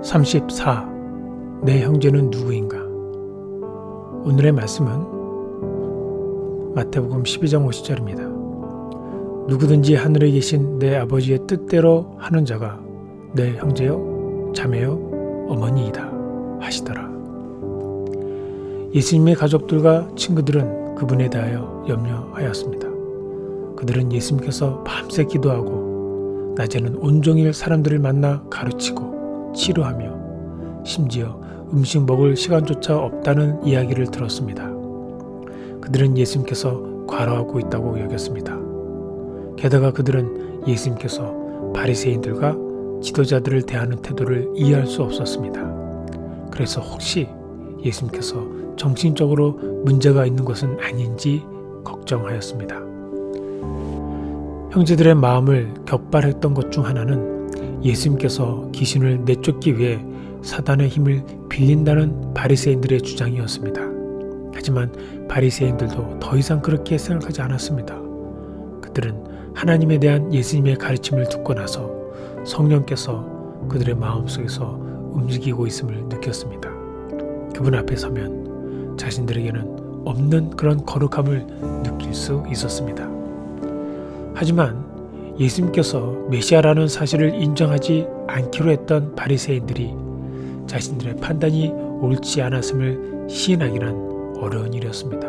34. 내 형제는 누구인가? 오늘의 말씀은 마태복음 12장 50절입니다. 누구든지 하늘에 계신 내 아버지의 뜻대로 하는 자가 내 형제요, 자매요, 어머니이다 하시더라. 예수님의 가족들과 친구들은 그분에 대하여 염려하였습니다. 그들은 예수님께서 밤새 기도하고 낮에는 온종일 사람들을 만나 가르치고 치료하며 심지어 음식 먹을 시간조차 없다는 이야기를 들었습니다. 그들은 예수님께서 과로하고 있다고 여겼습니다. 게다가 그들은 예수님께서 바리새인들과 지도자들을 대하는 태도를 이해할 수 없었습니다. 그래서 혹시 예수님께서 정신적으로 문제가 있는 것은 아닌지 걱정하였습니다. 형제들의 마음을 격발했던 것 중 하나는 예수님께서 귀신을 내쫓기 위해 사단의 힘을 빌린다는 바리새인들의 주장이었습니다. 하지만 바리새인들도 더 이상 그렇게 생각하지 않았습니다. 그들은 하나님에 대한 예수님의 가르침을 듣고 나서 성령께서 그들의 마음속에서 움직이고 있음을 느꼈습니다. 그분 앞에 서면 자신들에게는 없는 그런 거룩함을 느낄 수 있었습니다. 하지만 예수님께서 메시아라는 사실을 인정하지 않기로 했던 바리새인들이 자신들의 판단이 옳지 않았음을 시인하기는 어려운 일이었습니다.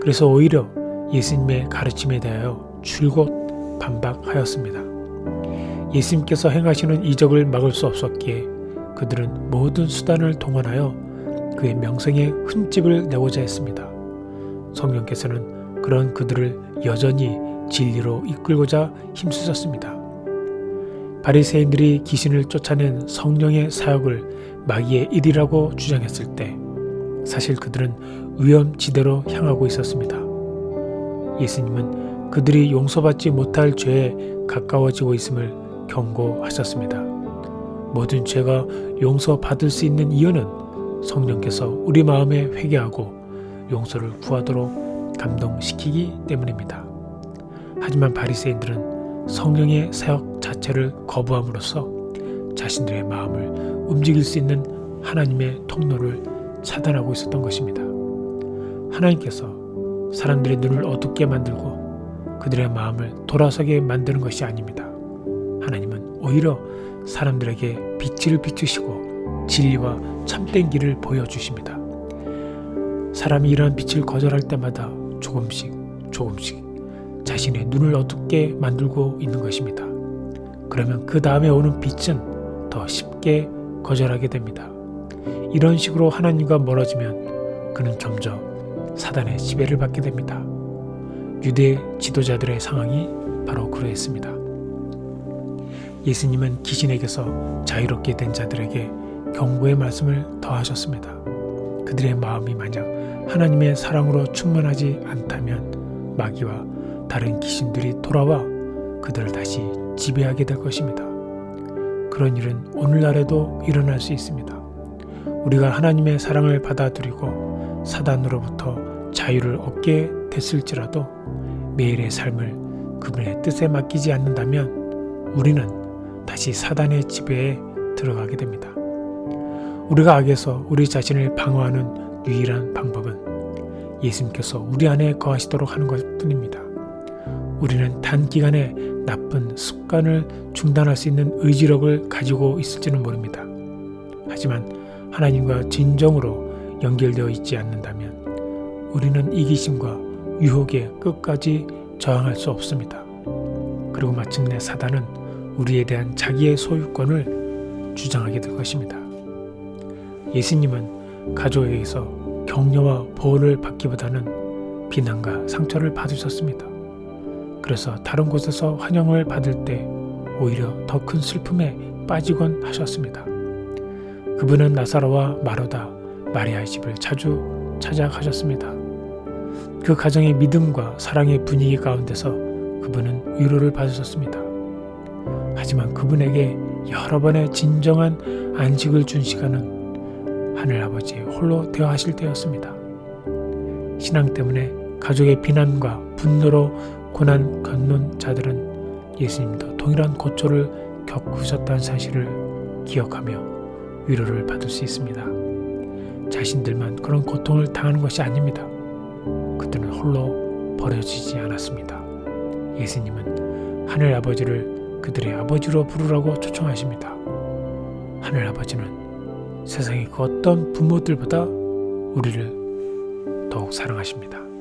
그래서 오히려 예수님의 가르침에 대하여 줄곧 반박하였습니다. 예수님께서 행하시는 이적을 막을 수 없었기에 그들은 모든 수단을 동원하여 그의 명성에 흠집을 내고자 했습니다. 성령께서는 그런 그들을 여전히 진리로 이끌고자 힘쓰셨습니다. 바리새인들이 귀신을 쫓아낸 성령의 사역을 마귀의 일이라고 주장했을 때 사실 그들은 위험지대로 향하고 있었습니다. 예수님은 그들이 용서받지 못할 죄에 가까워지고 있음을 경고하셨습니다. 모든 죄가 용서받을 수 있는 이유는 성령께서 우리 마음에 회개하고 용서를 구하도록 감동시키기 때문입니다. 하지만 바리새인들은 성령의 사역 자체를 거부함으로써 자신들의 마음을 움직일 수 있는 하나님의 통로를 차단하고 있었던 것입니다. 하나님께서 사람들의 눈을 어둡게 만들고 그들의 마음을 돌아서게 만드는 것이 아닙니다. 하나님은 오히려 사람들에게 빛을 비추시고 진리와 참된 길을 보여주십니다. 사람이 이러한 빛을 거절할 때마다 조금씩 자신의 눈을 어둡게 만들고 있는 것입니다. 그러면 그 다음에 오는 빛은 더 쉽게 거절하게 됩니다. 이런 식으로 하나님과 멀어지면 그는 점점 사단의 지배를 받게 됩니다. 유대 지도자들의 상황이 바로 그러했습니다. 예수님은 귀신에게서 자유롭게 된 자들에게 경고의 말씀을 더하셨습니다. 그들의 마음이 만약 하나님의 사랑으로 충만하지 않다면 마귀와 다른 귀신들이 돌아와 그들을 다시 지배하게 될 것입니다. 그런 일은 오늘날에도 일어날 수 있습니다. 우리가 하나님의 사랑을 받아들이고 사단으로부터 자유를 얻게 됐을지라도 매일의 삶을 그분의 뜻에 맡기지 않는다면 우리는 다시 사단의 지배에 들어가게 됩니다. 우리가 악에서 우리 자신을 방어하는 유일한 방법은 예수님께서 우리 안에 거하시도록 하는 것뿐입니다. 우리는 단기간에 나쁜 습관을 중단할 수 있는 의지력을 가지고 있을지는 모릅니다. 하지만 하나님과 진정으로 연결되어 있지 않는다면 우리는 이기심과 유혹에 끝까지 저항할 수 없습니다. 그리고 마침내 사단은 우리에 대한 자기의 소유권을 주장하게 될 것입니다. 예수님은 가족에게서 격려와 보호를 받기보다는 비난과 상처를 받으셨습니다. 그래서 다른 곳에서 환영을 받을 때 오히려 더 큰 슬픔에 빠지곤 하셨습니다. 그분은 나사로와 마르다, 마리아의 집을 자주 찾아가셨습니다. 그 가정의 믿음과 사랑의 분위기 가운데서 그분은 위로를 받으셨습니다. 하지만 그분에게 여러 번의 진정한 안식을 준 시간은 하늘아버지 홀로 대화하실 때였습니다. 신앙 때문에 가족의 비난과 분노로 고난 겪는 자들은 예수님도 동일한 고초를 겪으셨다는 사실을 기억하며 위로를 받을 수 있습니다. 자신들만 그런 고통을 당하는 것이 아닙니다. 그들은 홀로 버려지지 않았습니다. 예수님은 하늘 아버지를 그들의 아버지로 부르라고 초청하십니다. 하늘 아버지는 세상의 그 어떤 부모들보다 우리를 더욱 사랑하십니다.